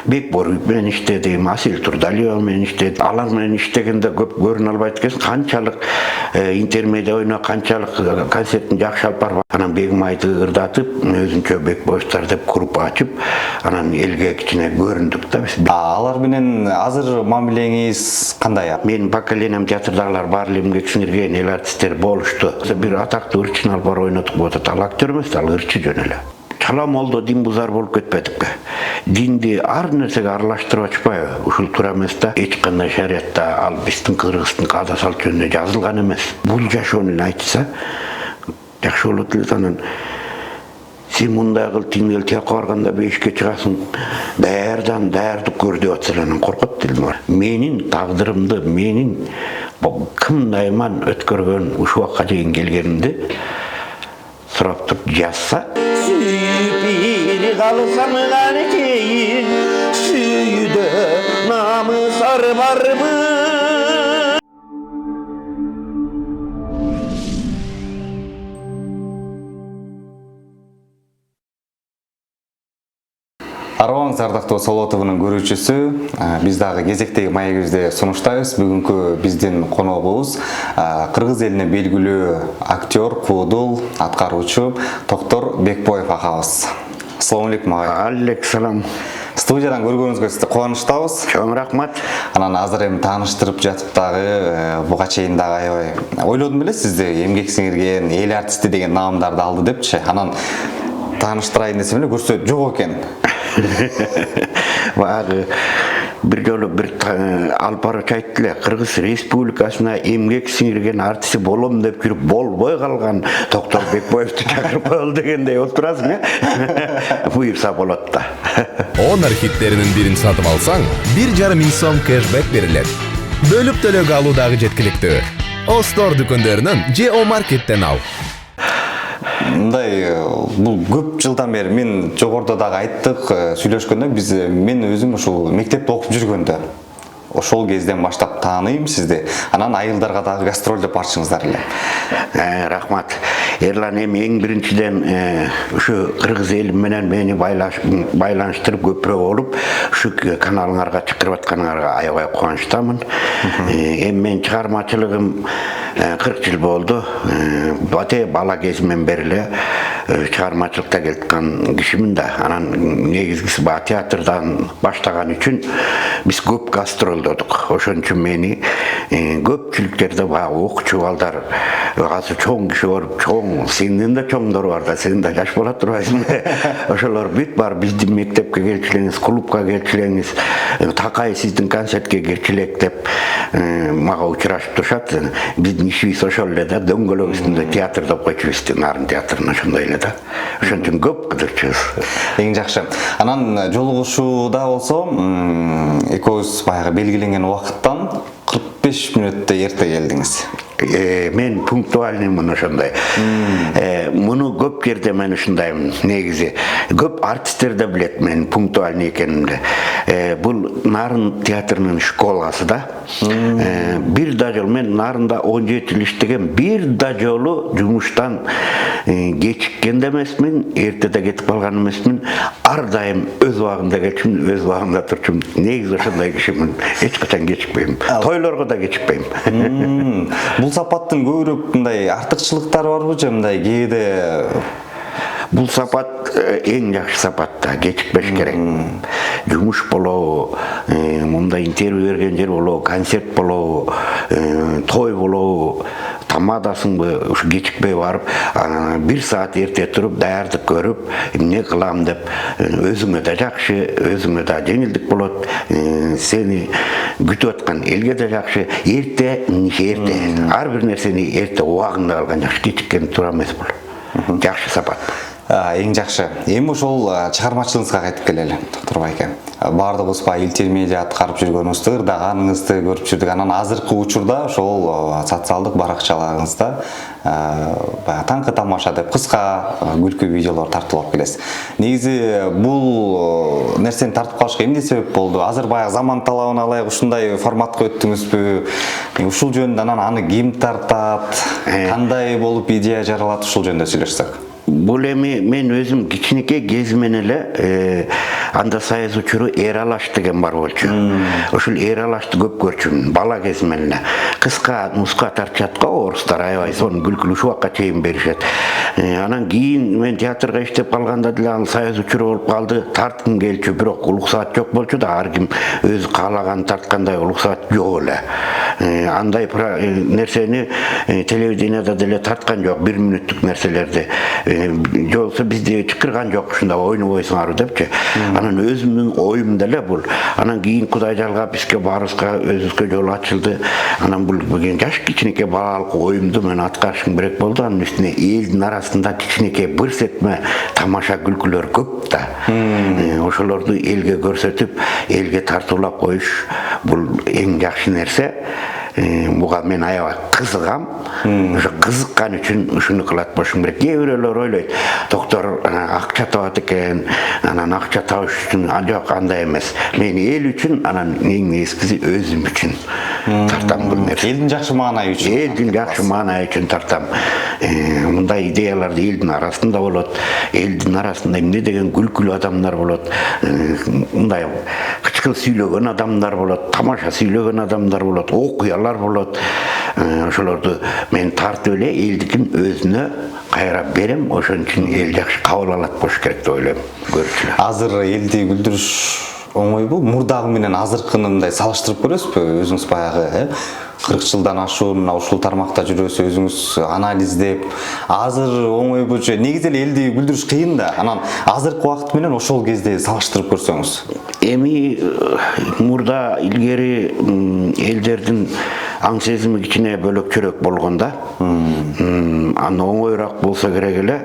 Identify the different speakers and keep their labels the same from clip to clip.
Speaker 1: Бекборов менен иштедим, Асил Турдалиева менен иштедим. Алар менен иштегенде көп көрүнө албайт экенсиң. Канчалык интермедиа ойно, канчалык концертин жакшы алып барып, анан Бегмайды ырдатып, өзүнчө Бекбоевтар деп группа ачып, анан элге кичине көрүндүк да биз.
Speaker 2: Алар менен азыр мамилеңиз кандай?
Speaker 1: Менин поколениям театрдагылар баары эле эмгек сиңирген эл артисттер болушту. Бир атактуу ырчыны алып барып ойнотуп атат. Ал актер эмес, ал ырчы жөн эле. Чала молдо дин бузар болуп кетпедикпи? Динди ар нерсеге аралаштырып ачпайбы? Ушул туура эмес да. Эч кандай шариятта ал биздин кыргыздын каада салт жөнүндө жазылган эмес. Бул жашоону эле айтса жакшы болот эле. Анан сен мындай кыл, тиңдел тияка барганда бешикке чыгасың, даярдан даярдык көр деп атса анан коркот делим. Менин тагдырымды, менин кымдайман өткөргөн ушул убакка чейин келгенимди сурап туруп жазса, сүйүп калсам канекейин, сүйүдө намысар барбы?
Speaker 2: Арыбаңыз ардактуу Соло ТВнын көрүүчүсү, биз дагы кезектеги маегибизде сунуштайбыз. Бүгүнкү биздин коногубуз кыргыз элине белгилүү актер, куудул, аткаруучу Токтор Бекбоев агабыз. Ассаламу алейкум ага.
Speaker 1: Алейкум салам.
Speaker 2: Студиядан көргөнүзгө кубанычтабыз.
Speaker 1: Чоң рахмат.
Speaker 2: Анан азыр эми тааныштырып жатып дагы буга чейин дагы аябай ойлодум эле сизди эмгек сиңирген, эл артисти деген наамдарды алды депчи. Анан тааныштырайын десем эле көрсө жок экен.
Speaker 1: Багы бир жолу бир алып барчу айтты эле, Кыргыз Республикасына эмгек сиңирген артист болом деп жүрүп болбой калган Токтор Бекбоевди чакырып коелу дегендей болуп турасың, буйрса болот да.
Speaker 3: Honor хиттеринин бирин сатып алсаң, 1,5 миң сом кэшбэк берилет. Бөлүп төлөөгө алуу дагы жеткиликтүү. Остор дүкөндөрүнөн же О-маркеттен ал.
Speaker 2: Мындай бул көп жылдан бери мен жогоруда дагы айттык, сүйлөшкөндө мен өзүм ушул мектепте окуп жүргөндө ошол кезден баштап тааныйм сизди. Анан айылдарга дагы гастролдоп барчыңыздар эле.
Speaker 1: Рахмат. Эрлан, эми эң биринчиден ушу кыргыз эли менен мени байланыштырып көпүрөөк болуп, ушу каналыңарга чакырып атканыңарга аябай кубанычтамын. Эми менин чыгармачылыгым 40 жыл болду. Бате бала кезимден бери эле чыгармачылыкта келаткан кишимин да. Анан негизгиси баа театрдан баштаган үчүн биз көп гастролдодук. Ошон үчүн мени көпчүлүктөрдө баа окуучу балдар, азыр чоң киши болуп, чоң, сенден да чоңдор бар да, сен да жаш боло турбайсың. Ошолор бүт бар биздин мектепке келчилеңиз, клубка келчилеңиз, такай сиздин концертке келчилек деп мага учурашып турушат. Биздин ишибиз ошол эле да, дөңгөлөк үстүндө театр деп койчубуз, Нарын театрын ошондой эле да. Ошон үчүн көп кыдырчубуз.
Speaker 2: Эң жакшы. Анан жолугушууда болсо, экөөбүз баягы белгиленген убакыттан 45 мүнөттө эрте келдиңиз.
Speaker 1: Мен пунктуальныймын ошондой. Муну көп жерде мен ушундаймын. Негизи көп артисттер да билет мен пунктуальный экенимди. Бул Нарын театрынын школасы да. Бир да жолу мен Нарында 17 жыл иштеген, бир да жолу жумуштан кечиккен да эмесмин, эртеде кетип калган эмесмин. Ар дайым өз убагында келчүмүн, өз убагында турчумун. Негизи ошондой кишимин. Эч качан кечикпейм. Тойлорго да кечикпейм.
Speaker 2: Бул сапаттын көбүрөөк мындай артыкчылыктары барбы же мындай кээде?
Speaker 1: Бул сапат эң жакшы сапат да, кечикпеш керек. Жумуш болобу, мындай интервью берген жер болобу, концерт болобу, той болобу, тамадасыңбы, ушу кечикпей барып, 1 саат эрте туруп, даярдык көрүп, эмне кылам деп, өзүңө да жакшы, өзүңө да жеңилдик болот, сени күтүп аткан элге да жакшы. Эрте, ар бир нерсени эрте убагында алган жакшы, кечиккен туура эмес бул. Жакшы сапат.
Speaker 2: Эң жакшы. Эми ошол чыгармачылыгыңызга кайтып келели, Токтор байке. Бардыгыбыз интермедиа аткарып жүргөнүңүздү, ырдаганыңызды көрүп жүрдүк. Анан азыркы учурда ошол социалдык баракчаларыңызда баягы таңкы тамаша деп кыска күлкү видеолор тартуулап келесиз. Негизи бул нерсени тартып калышка эмне себеп болду? Азыр баягы заман талабына ылайык ушундай форматка өттүңүзбү? Ушул жөнүндө анан аны ким тартат? Кандай болуп идея жаралат, ушул жөнүндө сүйлөшсөк.
Speaker 1: Bul эми мен өзüm кичинекей кезимен эле анда Союз учуру Эралаш деген бар болчу. Ошол Эралашты көп көрчүмүн бала кезимен эле. Кыска нуска тартышат го орустар аябай сонун күлкүлүү убакка чейин беришет. Анан кийин мен театрга иштеп калганда деле ал Союз учуру болуп калды. Тарткым келчү, бирок уруксаат жок болчу да, ар ким өзү каалаган тарткандай уруксаат жок эле. Андай нерсени телевиденияда деле тарткан жок, 1 мүнөттүк нерселерди. Жолсо бизди чакырган жок, ушунда ойнобойсуңар депчи. Анан өзүмдүн оюм деле бул. Анан кийин Кудай жалгап бизге баарыбызга өзүбүзгө жол ачылды. Анан бул жаш кичинекей балалык оюмду мен аткарышым керек болду. Анын үстүнө элдин арасында кичинекей бир сетме тамаша күлкүлөр көп да. Ошолорду элге көрсөтүп, элге тартуулап коюш бул эң жакшы нерсе. Буга мен аябай кызыгам. Ошо кызыккан үчүн ушуну кылат болушум керек. Кээ бирөөлөр ойлойт, доктор акча табат экен, анан акча табыш үчүн. Жок, андай эмес. Мен эл үчүн, анан эң нескиси өзүм үчүн тартам бул нерсе.
Speaker 2: Элдин жакшы маанайы үчүн.
Speaker 1: Элдин жакшы маанайы үчүн тартам. Мындай идеяларды элдин арасында болот. Элдин арасында эмне деген күлкүлүү адамдар болот. Мындай кычкыл сүйлөгөн адамдар болот, тамаша сүйлөгөн адамдар болот, окуялар болот. Ошолорду мен тартып эле элдикин өзүнө кайра берем. Ошон үчүн эл жакшы кабыл алат болуш керек деп ойлойм. Көрчүлөр.
Speaker 2: Азыр элди күлдүрүш оңойбу? Мурдагы менен азыркыны мындай салыштырып көрөсүзбү? Өзүңүз баягы 40 жылдан ашуун мына ушул тармакта жүрөсүз, өзүңүз анализдеп, азыр оңойбу же? Негизи эле элди күлдүрүш кыйын да. Анан азыркы убакыт менен ошол кезде салыштырып көрсөңүз.
Speaker 1: Эми мурда илгери элдердин аң сезими кичине бөлөкчөрөөк болгондо, аны оңойраак болсо керек эле.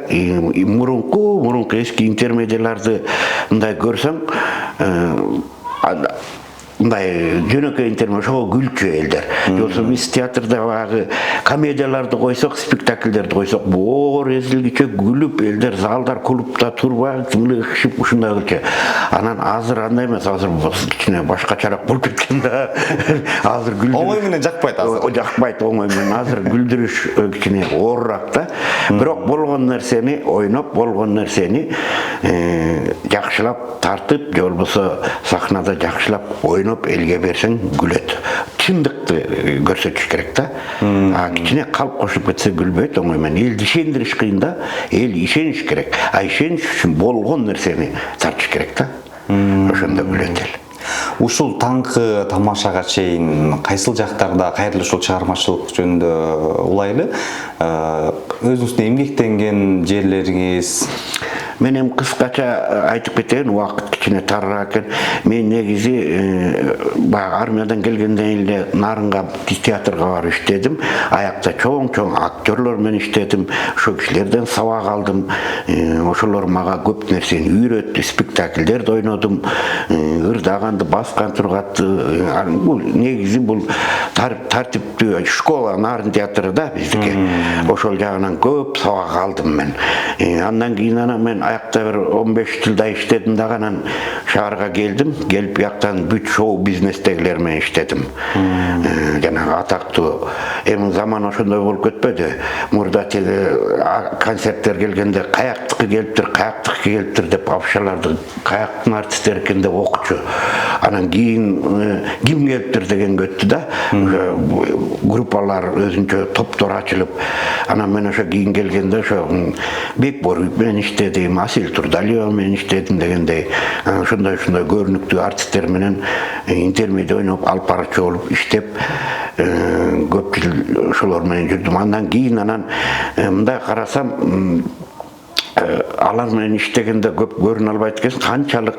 Speaker 1: Мурунку эски интермедиаларды мындай көрсөң, мындай жөнөкөй интермедиа ошого күлчү элдер. Жоксо биз театрда баягы комедияларды койсок, спектакльдерди койсок, боор эзилгиче күлүп, элдер залдар клубда турбай, ышып ушундай кылчу. Анан азыр андай эмес, азыр кичине башкачараак болуп кеткен да. Азыр күлдүрүш
Speaker 2: Оңой менен жакпайт азыр.
Speaker 1: Жакпайт оңой менен. Азыр күлдүрүш кичине оорураак да. Бирок болгон нерсени ойноп, болгон нерсени жакшылап тартып, же болбосо сахнада жакшылап ойноп элге берсең күлөт. Чындыкты көрсөтүш керек да. Кичине калп кошуп кетсе күлбөйт оңой менен. Элди ишендириш кыйын да. Эл ишениш керек. Ишениш үчүн болгон нерсени тартыш керек да. Ошондо күлөт эл.
Speaker 2: Ушул таңкы тамашага чейин кайсыл жактарда кайрылуу ушул чыгармачылык жөнүндө улайлы? Өзүңүздүн эмгектенген жерлериңиз?
Speaker 1: Мен эми кыскача айтып кетейин, убакыт кичине тарыраак экен. Мен негизи баягы армиядан келгенден эле Нарынга театрга барып иштедим. Аякта чоң актерлор менен иштедим. Ошол кишилерден сабак алдым. Ошолор мага көп нерсени үйрөттү. Спектакльдерди ойнодум. Ырдаганды, баскан тургатты. Бул негизи бул тартиптүү школа, Нарын театры да биздики. Ошол жагынан көп сабак алдым мен. Андан кийин мен аякта бир 15 жылдай иштедим дагы, анан шаарга келдим. Келип бияктан бүт шоу бизнестегилер менен иштедим. Жанагы атактуу. Эми заман ошондой болуп кетпеди. Мурда концерттер келгенде каяктыкы келиптир деп афишаларды каяктын артисттери экен деп окучу. Анан кийин ким келиптир деген өттү да. Группалар өзүнчө топтор ачылып, анан мен ошо кийин келгенде ошо Бекборуев менен иштедим, Асил Турдалиева менен иштедим дегендей, ошондой көрүнүктүү артисттер менен интермедиа ойноп, алып барчу болуп иштеп, көп жыл ошолор менен жүрдүм. Андан кийин мындай карасам, алар менен иштегенде көп көрүнө албайт экенсиң. Канчалык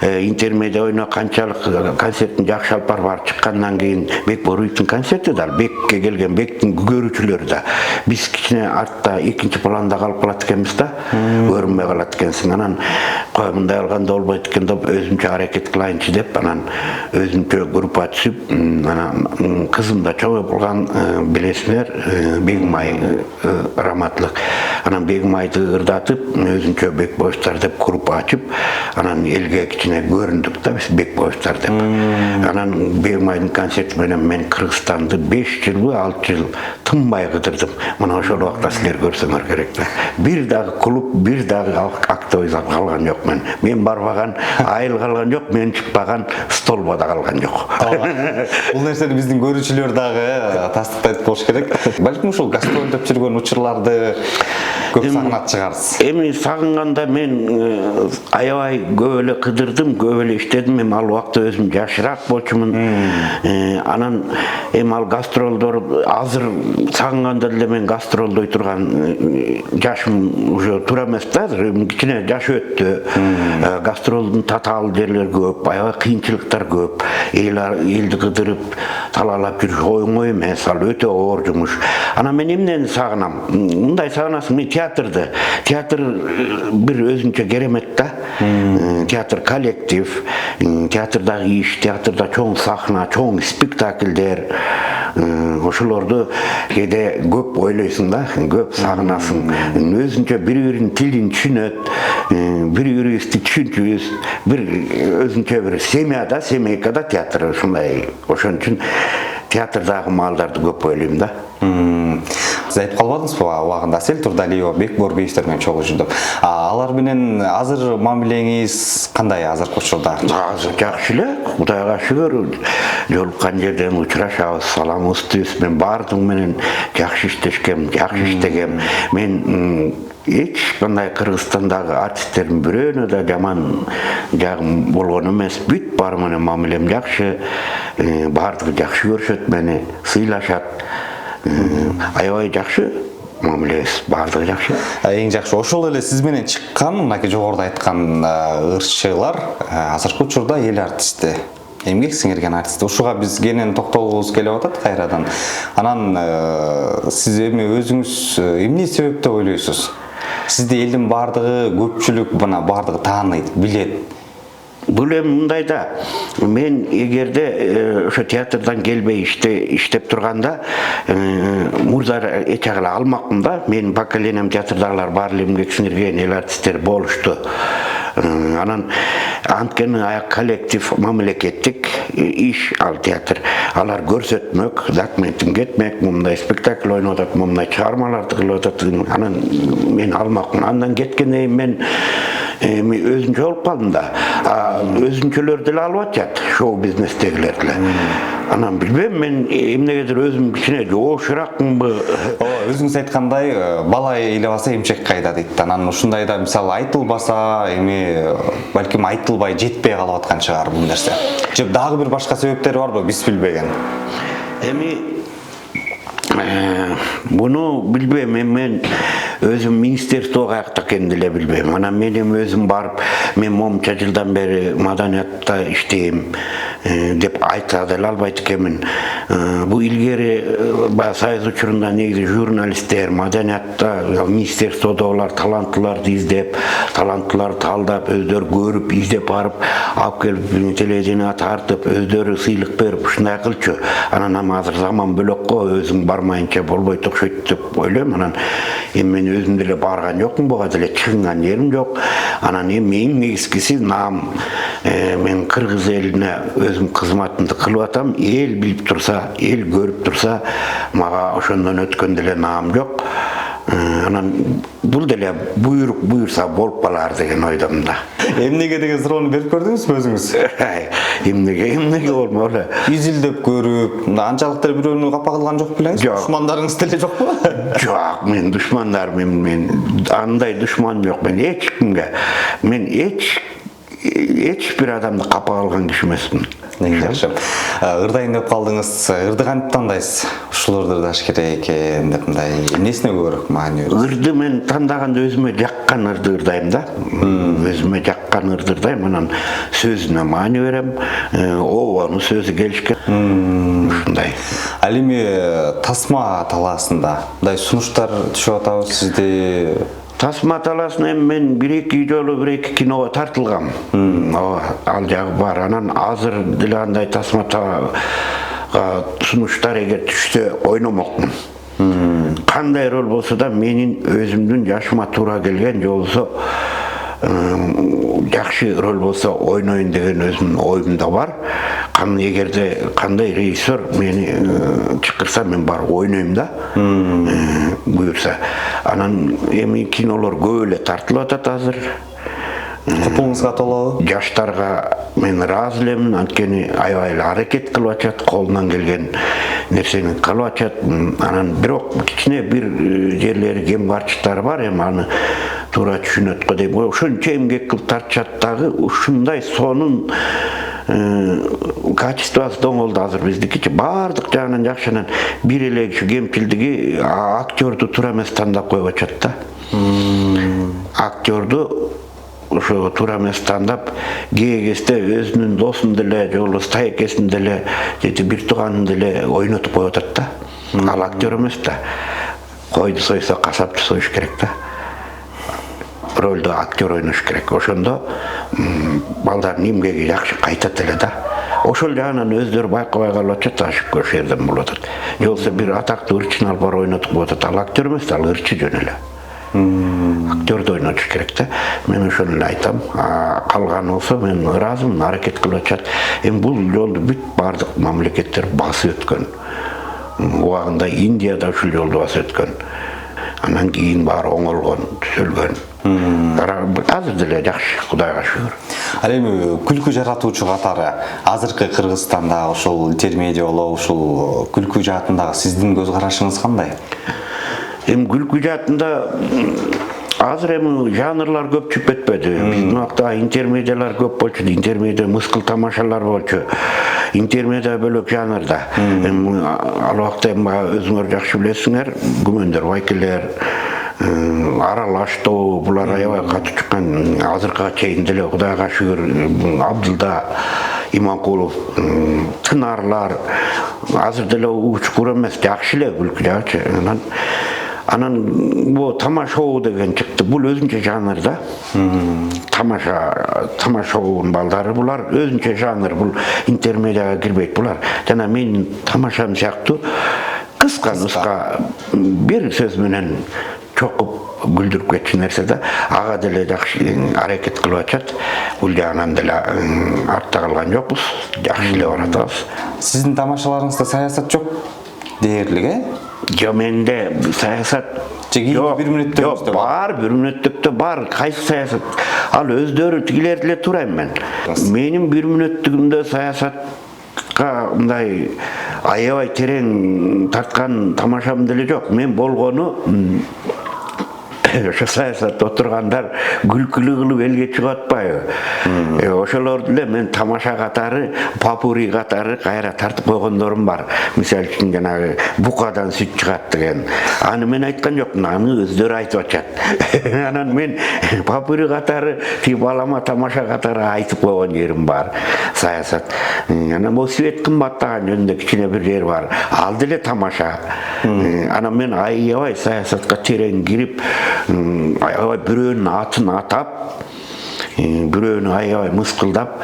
Speaker 1: интермедиа ойноп, канчалык концертин жакшы алып барып чыккандан кийин Бекборуевдин концерти да, Бекке келген, Бектин көрүүчүлөрү да. Биз кичине артта экинчи планда калып калат экенбиз да, көрүнбөй калат экенсиң. Анан кой мындай алганда болбойт экен деп өзүмчө аракет кылайынчы деп, анан өзүмчө группа түзүп, анан кызым да чоң болгон билесиңер, Бегимай раматлык. Анан Бегимайды ырдатып, өзүнчө Бекбоевчтар деп клуб ачып, анан элге кичине көрүндүк да биз Бекбоевчтар деп. Анан Бегимайдын концерти менен мен Кыргызстанды 5 жылбы 6 жыл тынбай кыдырдым. Мына ошол убакта силер көрсөңөр керек да. Бир дагы клуб, бир дагы актовый зал калган жок мен. Мен барбаган айыл калган жок, мен чыкпаган столбода калган жок.
Speaker 2: Бул нерсени биздин көрүүчүлөр дагы тастыктайт болуш керек. Балким ушул гастролдоп жүргөн учурларды көп сагынат чыгарсыз.
Speaker 1: Эми сагынганда мен аябай көп эле кыдырдым, көп эле иштедим. Эми ал убакта өзүм жашыраак болчумун. Анан эми ал гастролдор азыр сагынганда деле мен гастролдой турган жашым уже туура эмес да. Кичине жаш өттү. Гастролдун татаал жерлери көп, аябай кыйынчылыктар көп. Элди кыдырып, талаалап жүрүш оңой эмес, ал өтө оор жумуш. Анан мен эмнени сагынам? Мындай сагынасың, мен театрды. Театр бир өзүнчө керемет да. Театр коллектив, театрдагы иш, театрда чоң сахна, чоң спектакльдер. Ошолорду кээде көп ойлойсуң да, көп сагынасың. Өзүнчө бири-биринин тилин түшүнөт, бири-бирибизди түшүнчүбүз, бир өзүнчө бир семья да, семейка да театр ушундай. Ошон үчүн театрдагы маалдарды көп ойлойм да.
Speaker 2: Сиз айтып калбадыңызбы убагында Асель Турдалиева, Бекбор Бейштер менен чогуу жүрдүм. Алар менен азыр мамилеңиз кандай азыркы учурда?
Speaker 1: Азыр жакшы эле, Кудайга шүгүр. Жолуккан жерден учурашабыз, саламыбызды мен баардыгы менен жакшы иштешкем, жакшы иштегем. Мен эч кандай Кыргызстандагы артисттердин бирөөнө да жаман жагым болгон эмес. Бүт баары менен мамилем жакшы, баардыгы жакшы көрүшөт мени, сыйлашат. Аябай жакшы мамилебиз, баардыгы жакшы.
Speaker 2: Эң жакшы. Ошол эле сиз менен чыккан, мынакей жогоруда айткан ырчылар азыркы учурда эл артисти. Эмгек сиңирген артист. Ушуга биз кенен токтолгубуз келип атат кайрадан. Анан сиз эми өзүңүз эмне себептеп ойлойсуз? Сизди элдин баардыгы, көпчүлүк мына баардыгы тааныйт, билет.
Speaker 1: Бул эми мындай да, мен эгерде ошо театрдан келбей иштеп турганда мурда эч жагыла алмакмын да. Менин поколениям театрдагылар баары эле эмгек сиңирген эл артисттер болушту. Анан анткени аяк коллектив мамлекеттик иш ал театр. Алар көрсөтмөк, документин кетмек, мындай спектакль ойноп атат, мындай чыгармаларды кылып атат. Анан мен алмакмын. Андан кеткенден кийин мен өзүнчө болуп калдым да. Өзүнчөлөр деле алып атат, шоу бизнестегилер деле. Анан билбейм, мен эмнегедир өзүм кичине жоошураакмынбы.
Speaker 2: Өзүңүз айткандай, бала ыйлабаса эмчек кайда дейт. Анан ушундайда мисалы айтылбаса, эми балким айтылбай жетпей калып аткан чыгар бул нерсе. Же дагы бир башка себептери барбы, биз билбеген?
Speaker 1: Эми буну билбейм, мен өзүм министерство каякта экенин деле билбейм. Анан мен эми өзүм барып, мен монча жылдан бери маданиятта иштейм деп айта деле албайт экенмин. Бул илгери Союз учурунда негизи журналисттер маданиятта, министерстводогулар таланттууларды издеп, таланттууларды талдап, өздөрү көрүп, издеп барып, алып келип телевиденияга тартып, өздөрү сыйлык берип, ушундай кылчу. Анан азыр заман бөлөк го, өзүң бармайынча болбойт окшойт деп ойлойм. Анан эми мен өзүм деле барган жокмун, буга деле чыгынган жерим жок. Анан эми эң негизгиси наам. Мен кыргыз элине өзүм кызматымды кылып атам. Эл билип турса, эл көрүп турса, мага ошондон өткөн деле наам жок. Анан бул деле буйрук буйрса болуп калар деген ойдомун да.
Speaker 2: Эмнеге деген суроону берип көрдүңүзбү өзүңүз?
Speaker 1: Эмнеге болмок эле.
Speaker 2: Изилдеп көрүп, анчалык деле бирөөнү капа кылган жок белеңиз? Душмандарыңыз деле жокпу?
Speaker 1: Жок, мен душмандарым, мен андай душман жок. Мен эч кимге, мен эч бир адамды капа кылган киши эмесмин.
Speaker 2: Эң жакшы. Ырдайын деп калдыңыз. Ырды кантип тандайсыз? Ушуларды ырдаш керек экен деп мындай эмнесине көбүрөөк маани бересиз? Ырды
Speaker 1: мен тандаганда өзүмө жаккан ырды ырдайм да. Өзүмө жаккан ырды ырдайм, анан сөзүнө маани берем. Оонун сөзү келишкен. Ушундай.
Speaker 2: Ал эми тасма талаасында мындай сунуштар түшүп атабы сизде?
Speaker 1: Тасма талаасына мен бир-эки жолу бир-эки киного тартылгам. Ал жагы бар. Анан азыр деле андай тасма сунуштар эгер түшсө ойномокмун. Кандай рол болсо да менин өзүмдүн жашыма туура келген же болбосо жакшы роль болсо ойнойн деген өзүмдүн оюмда бар. Эгерде кандай режиссер мени чакырса мен барып ойнойм да. Буюрса. Анан эми кинолор көп эле тартылып атат азыр.
Speaker 2: Купуңузга толобу?
Speaker 1: Жаштарга мен ыраазы элемин, анткени аябай эле аракет кылып атат, колунан келген нерсени кылып атат. Анан бирок кичине бир жерлери кемгарчылыктары бар, эми аны туура түшүнөт го дейм. Ошончо эмгек кылып тартышат дагы, ушундай сонун качествосы доңолду азыр биздикичи. Бардык жагынан жакшы. Анан бир эле кемчилдиги актерду туура эмес тандап коюп атышат да. Актерду ошо туура эмес тандап, кезде өзүнүн досун деле, же болбосо тайекесин деле, же бир тууганын деле ойнотуп коюп атат да. Ал актер эмес да. Койду сойсо касапчы союш керек да. Ролду актер ойнош керек. Ошондо балдардын эмгеги жакшы кайтат эле да. Ошол жагынан өздөрү байкабай калып атышат, ашып көрүш жерден болуп атат. Же болбосо бир атактуу ырчыны алып барып ойнотуп коюп атат. Ал актер эмес, ал ырчы жөн эле. Актерду ойнотуш керек да. Мен ошону эле айтам. Калганы болсо мен ыраазымын, аракет кылып атышат. Эми бул жолду бүт бардык мамлекеттер басып өткөн. Убагында Индияда ушул жолду басып өткөн. Анан кийин баары оңолгон, түзөлгөн. Азыр деле жакшы, Кудайга шүгүр.
Speaker 2: Ал эми күлкү жаратуучу катары азыркы Кыргызстанда ошол интермедиа болобу, ушул күлкү жаатындагы сиздин көз карашыңыз кандай?
Speaker 1: Эми күлкү жаатында азыр эми жанрлар көп чыгып кетпеди. Биздин убакта интермедиалар көп болчу, интермедиа мыскыл тамашалар болчу. Интермедиа бөлөк жанрда. Эми ал убакта эми өзүңөр жакшы билесиңер, күмөндөр, байкелер, аралаштоо, булар аябай катуу чыккан. Азыркыга чейин деле Кудайга шүгүр, Абдылда, Иманкулов, Тынарлар азыр деле учкур эмес, жакшы эле күлкү жаачы. Анан бу тамашоо деген чыкты. Бул өзүнчө жанр да. Тамашоонун балдары булар өзүнчө жанр. Бул интермедиага кирбейт. Булар жана менин тамашам сыяктуу кыска бир сөз менен чокуп күлдүрүп кетчү нерсе да. Ага деле жакшы аракет кылып атышат. Бул жагынан деле артта калган жокпуз. Жакшы эле баратабыз.
Speaker 2: Сиздин тамашаларыңызда саясат жок дээрлик,
Speaker 1: Жо менде саясат
Speaker 2: жок, бир мүнөттө
Speaker 1: бар, бир мүнөттүктө бар. Кайсы саясат? Ал өздөрү тигилер деле турайм мен. Менин бир мүнөттүгүмдө саясатка мындай аябай терең тарткан тамашам деле жок. Мен болгону ошо саясатта отургандар күлкүлүү кылып элге чыгып атпайбы? Ошолор деле мен тамаша катары, попури катары кайра тартып койгондорум бар. Мисалы үчүн жанагы букадан сүт чыгат деген. Аны мен айткан жокмун, аны өздөрү айтып атышат. Анан мен попури катары, балама тамаша катары айтып койгон жерим бар. Саясат. Анан бул свет кымбаттаган жөнүндө кичине бир жер бар. Ал деле тамаша. Анан мен аябай саясатка терең кирип, аябай бирөөнүн атын атап, бирөөнү аябай мыскылдап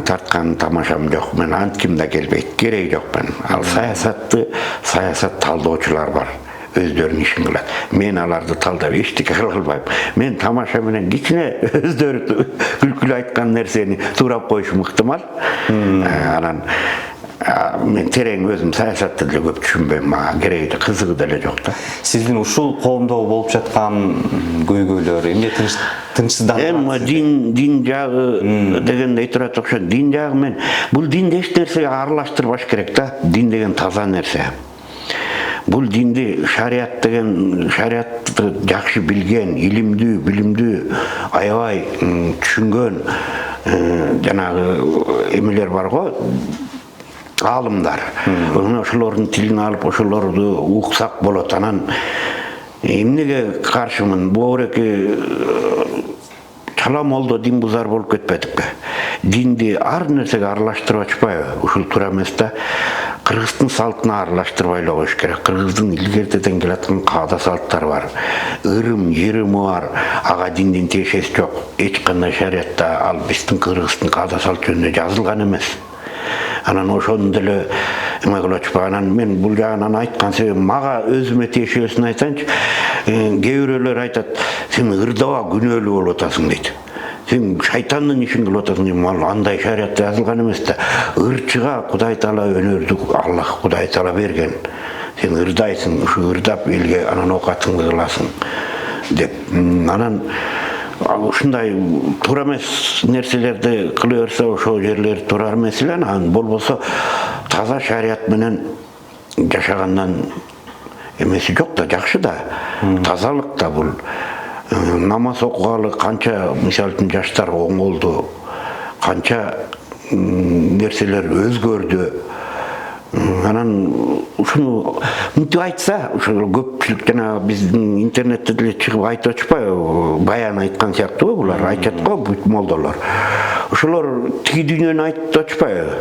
Speaker 1: тарткан тамашам жок. Мен антким да келбейт, кереги жок мен. Ал саясат талдоочулар бар. Өздөрүнүн ишин кылат. Мен аларды талдап эчтеке кылбайм. Мен тамаша менен кичине өздөрү күлкүлүү айткан нерсени туурап коюшум ыктымал. Анан мен терең өзүм саясатты деле көп түшүнбөйм, мага кереги кызыгы деле жок да.
Speaker 2: Сиздин ушул коомдо болуп жаткан көйгөйлөр эмне тынчсызданып?
Speaker 1: Эми дин жагы дегендей турат окшойт. Дин жагы мен бул динди эч нерсеге аралаштырбаш керек да. Дин деген таза нерсе. Бул динди шариатты жакшы билген, илимдүү, билимдүү, аябай түшүнгөн жанагы эмелер бар го, аалымдар. Ошолордун тилин алып, ошолорду уксак болот. Анан эмнеге каршымын? Боореки чала молдо дин бузар болуп кетпедикпи? Динди ар нерсеге аралаштырып атышпайбы? Ушул туура эмес да. Кыргыздын салтына аралаштырбай эле коюш керек. Кыргыздын илгертеден келаткан каада салттары бар. Жырымы бар. Ага диндин тиешеси жок. Эч кандай шариатта ал биздин Кыргыздын каада салт жөнүндө жазылган эмес. Анан ошону деле Тымай кылып атышпаган. Мен бул жагынан айткан себебим мага өзүмө тиешелесин айтсанчы, кээ бирөөлөр айтат, сен ырдаба күнөөлүү болуп атасың дейт. Сен шайтандын ишин кылып атасың дейм. Андай шариятта жазылган эмес да. Ырчыга Кудай Таала өнөрдү Аллах Кудай Таала берген. Сен ырдайсың, ушу ырдап элге анан оокатыңды кыласың деп. Анан ушундай туура эмес нерселерди кыла берсе ошол жерлер туура эмес эле. Анан болбосо таза шарият менен жашагандан эмеси жок да, жакшы да. Тазалык да бул. Намаз окугалы канча мисалы үчүн жаштар оңолду, канча нерселер өзгөрдү. Анан ушуну мынтип айтса, ошол көпчүлүк жана биздин интернетте деле чыгып айтып атышпайбы, баян айткан сыяктуу булар айтат го бүт молдолор. Ошолор тиги дүйнөнү айтып атышпайбы?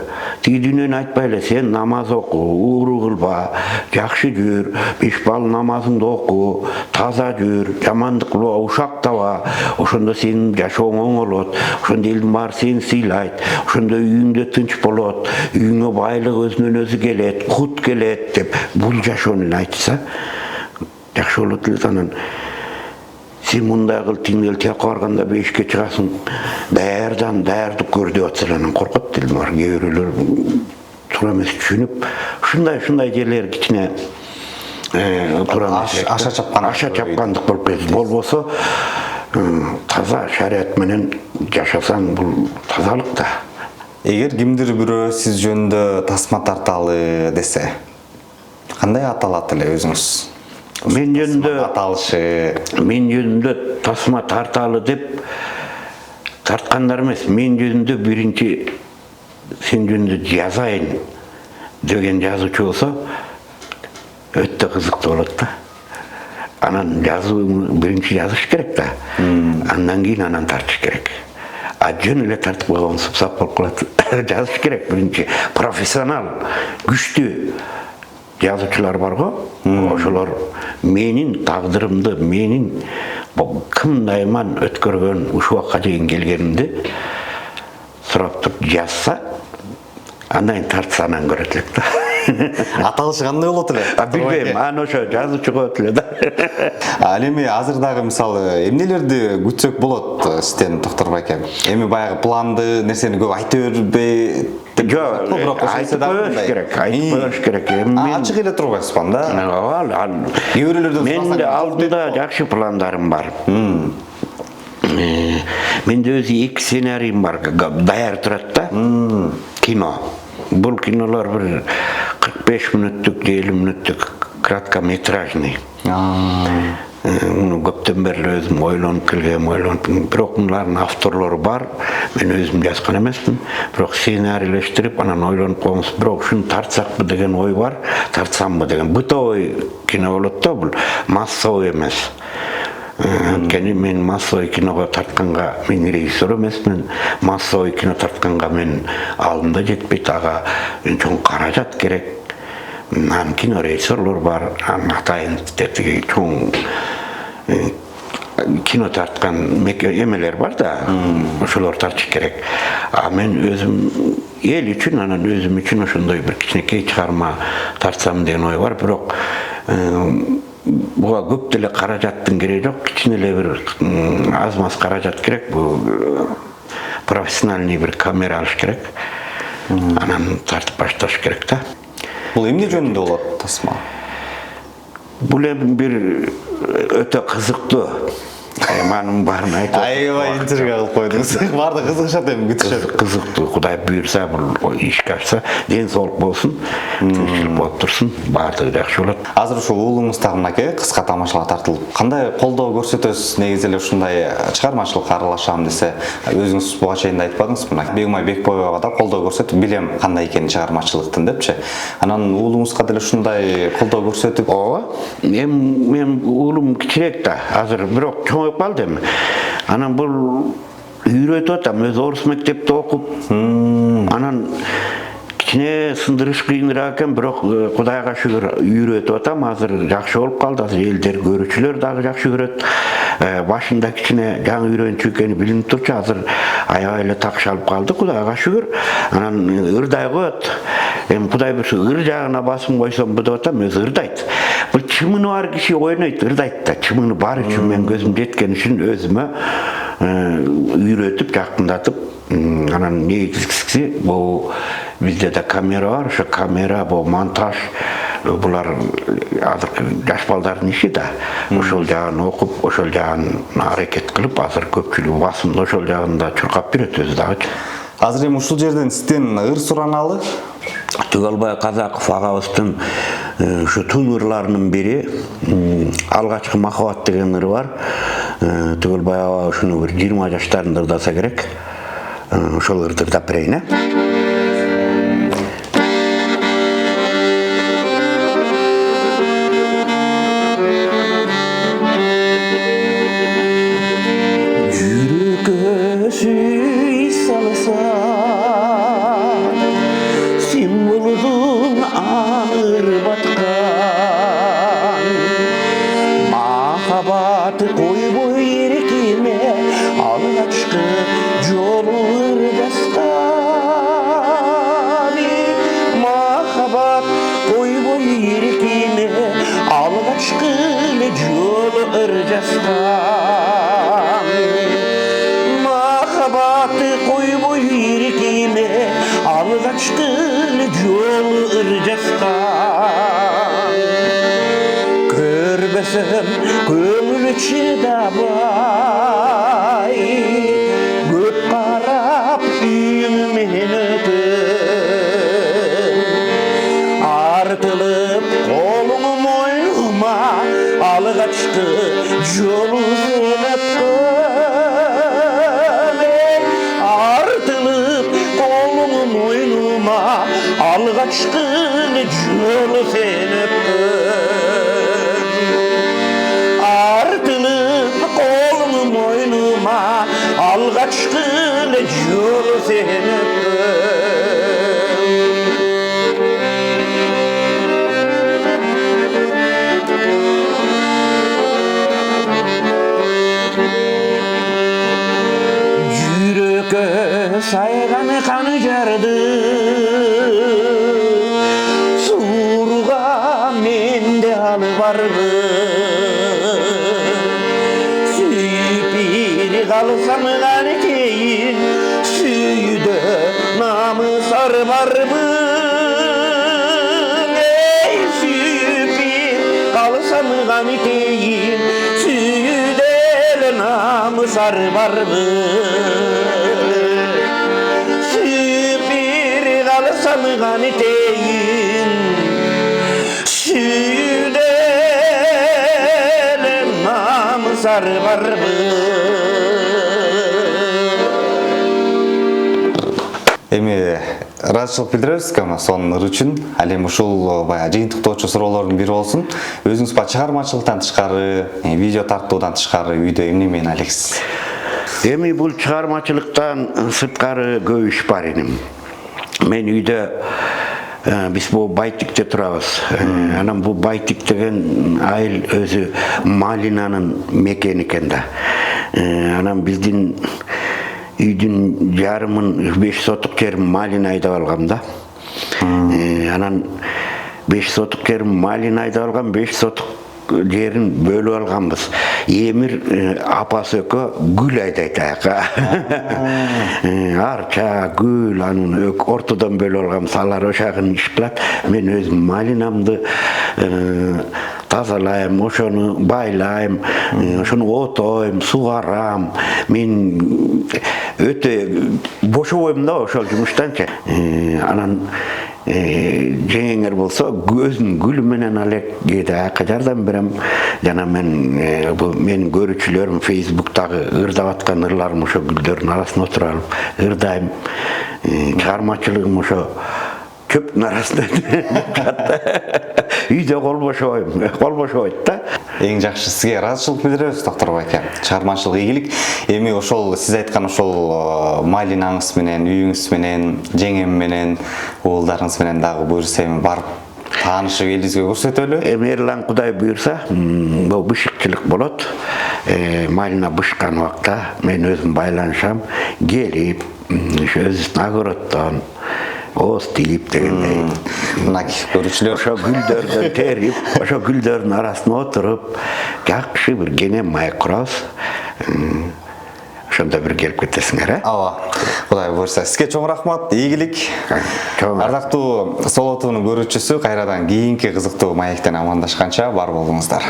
Speaker 1: Тиги дүйнөнү айтпай эле сен намаз оку, ууру кылба, жакшы жүр, 5 бал намазыңды оку, таза жүр, жамандык кылба, ушактаба, ошондо сенин жашооң оңолот, ошондо элдин баары сени сыйлайт, ошондо үйүңдө тынч болот, үйүңө байлык өзүнөн өзү келет, кут келет деп бул жашоону айтса жакшы болот эле. Анан сен мындай кыл, тиңдел тияка барганда 5-ке чыгасың, даярдан даярдык көр деп атса анан коркот делим бар. Кээ бирөөлөр туура эмес түшүнүп, ушундай жерлер кичине туура эмес. Аша чапкандык болуп кетет. Болбосо таза шарият менен жашасаң бул тазалык да.
Speaker 2: Эгер кимдир бирөө сиз жөнүндө тасма тарталы десе, кандай аталат эле өзүңүз?
Speaker 1: Мен жөнүндө тасма тарталы деп тарткандар эмес. Мен жөнүндө биринчи сен жөнүндө жазайын деген жазуучу болсо өтө кызыктуу болот да. Анан биринчи жазыш керек да. Андан кийин анан тартыш керек. Жөн эле тартып койгон сап болуп калат. Жазыш керек биринчи. Профессионал, күчтүү жазуучулар бар го. Ошолор менин тагдырымды, менин кымдайман өткөргөн ушул убакка чейин келгенимди сурап туруп жазса, андан тартса анан көрөт элек да.
Speaker 2: Аталышы кандай болот эле?
Speaker 1: Билбейм, аны ошо жазуучу коет эле да.
Speaker 2: Ал эми азыр дагы мисалы эмнелерди күтсөк болот сизден, Токтор байке? Эми баягы планды нерсени көп айта бербей
Speaker 1: Жок, айтып коюш керек.
Speaker 2: Ачык эле турбайсызбы да?
Speaker 1: Менин алдында жакшы пландарым бар. Менде өзү 2 сценариym бар, даяр турат да. Кино. Бул кинолор бир 45 мүнөттүк, 50 мүнөттүк краткометражный. Муну көптөн бери өзүм ойлонуп келгем, бирок мулардын авторлору бар. Мен өзүм жазган эмесмин. Бирок сценарийлештирип, анан ойлонуп коебуз. Бирок ушуну тартсакпы деген ой бар, тартсамбы деген. Бытовой кино болот да, бул массовый эмес. Анткени мен массовый киного тартканга, мен режиссер эмесмин. Массовый кино тартканга мен алдымда жетпейт, ага чоң каражат керек. Кино режиссерлор бар, атайын тетиги чоң кино тарткан эмелер бар да, ошолор тартыш керек. А мен өзүм эл үчүн, анан өзүм үчүн ошондой бир кичинекей чыгарма тартсам деген ой бар. Бирок буга көп деле каражаттын кереги жок, кичине эле бир аз-маз каражат керек. Бул профессиональный бир камера алыш керек. Анан тартып башташ керек да.
Speaker 2: Бул эмне жөнүндө болот тасма?
Speaker 1: Бул эми бир өтө кызыктуу. Манын баарын айтып.
Speaker 2: Аябай интрига кылып койдуңуз. Барды кызыгышат эми, күтүшөт.
Speaker 1: Кызыктуу, Кудай буйрса бул ишке ашса, ден соолук болсун, тынччылык болуп турсун, баардыгы жакшы болот.
Speaker 2: Азыр ушу уулуңуз дагы мынакей кыска тамашаларга тартылып, кандай колдоо көрсөтөсүз? Негизи эле ушундай чыгармачылыкка аралашам десе, өзүңүз буга чейин да айтпадыңыз, мына Бегмай Бекбоевага да колдоо көрсөтүп, билем кандай экенин чыгармачылыктын депчи. Анан уулуңузга деле ушундай колдоо көрсөтүп,
Speaker 1: ооба, мен уулум кичирээк да, азыр бирок чоңоюп калды эми. Анан бул үйрөтүп атам, өзү орус мектепте окуп, анан кичине сындырыш кыйыныраак экен, бирок Кудайга шүгүр үйрөтүп атам. Азыр жакшы болуп калды. Азыр элдер, көрүүчүлөр дагы жакшы көрөт. Башында кичине жаңы үйрөнчү экени билинип турчу. Азыр аябай эле такшалып калды, Кудайга шүгүр. Анан ырдай коет. Құдай бірші ыр жағына басым қойсам бұды отам, өзі ырдайды. Бұл чымыны бар кіші ойнайды, ырдайды да. Чымыны бар үшін мен көзім жеткен үшін өзіме үйретіп, жақындатып, анан негізгісі, бұл бізде де камера бар, ошо камера, бұл монтаж, бұлар азыр жаш балдардың іші да. Ошол жағын оқып, ошол жағын әрекет қылып, азыр көпчүлүгү басымды ошол жағында чуркап берет өзү дагы.
Speaker 2: Азыр эми ушул жерден сизден ыр сураналы.
Speaker 1: Түгелбай Казаков агабыздын ушу тун ырларынын бири алгачкы махабат деген ыры бар. Түгелбай аба ушуну бир 20 жаштарында ырдаса керек. Ошол ырды ырдап берейин,
Speaker 4: Көңіл чыдабай көп қарап үйіммен өтіп артылып қолың мойныма алғашқы жолы артылып қолың мойныма алғашқы жолы alğaçqı yol seni Yüreke sayğan kan jardı Surga mende hal bardı Kalsam keyin suyda namı sarbar mı? Ey süpir kalsam keyin suyda namı sarbar mı? Süpir kalsam keyin suyda namı sarbar mı?
Speaker 2: Эми ыраазычылык билдиребиз ма сонун ыр үчүн. Ал эми ушул баягы жыйынтыктоочу суроолордун бири болсун. Өзүңүз баягы чыгармачылыктан тышкары, видео тартуудан тышкары үйдө эмне менен алексиз?
Speaker 1: Эми бул чыгармачылыктан сырткары көп иш бар энем. Мен үйдө биз бул Байтикте турабыз. Анан бул Байтик деген айыл өзү Малинанын мекени экен да. Анан биздин үйдүн жарымын 5 сотук жерим малина айдап алгам да. Анан 5 сотук жерим малина айдап алгам, 5 сотук жерин бөлүп алганбыз. Эмир апасы экөө гүл айдайт аяка. Арча, гүл, анын ортодон бөлүп алганбыз. Алар ошагын иш кылат. Мен өзүм малинамды тазалайм, ошону байлайм, ошону отойм, сугарам. Мен өтө бошобойм да ошол жумуштанчы. Анан жеңеңер болсо өзүнүн гүлү менен алек кээде аяка жардам берем. Жана мен бул менин көрүүчүлөрүм Facebooктагы ырдап аткан ырларым ошо гүлдөрдүн арасында отуруп алып ырдайм. Чыгармачылыгым ошо көптүн арасында үйдө кол бошобойт да.
Speaker 2: Эң жакшы сизге ыраазычылык билдиребиз, доктор байке. Чыгармачылык ийгилик. Эми ошол сиз айткан ошол малинаңыз менен, үйүңүз менен, жеңем менен, уулдарыңыз менен дагы буюрса эми барып таанышып элибизге көрсөтөлү.
Speaker 1: Эми Эрлан Кудай буюрса, бул бышыкчылык болот. Малина бышкан убакта мен өзүм байланышам, келип, ошо өзүбүздүн огороддон Оос тилип дегендей.
Speaker 2: Мынакей көрүүчүлөр
Speaker 1: Ошо гүлдөрдөн терип, ошо гүлдөрдүн арасына отуруп, жакшы бир кене май курабыз. Ошондо бир келип кетесиңер, э?
Speaker 2: ооба, Кудай буйрса. Сизге чоң рахмат, ийгилик.
Speaker 1: Чоң
Speaker 2: Ардактуу Соло ТВнын көрүүчүсү, кайрадан кийинки кызыктуу маектен амандашканча бар болуңуздар.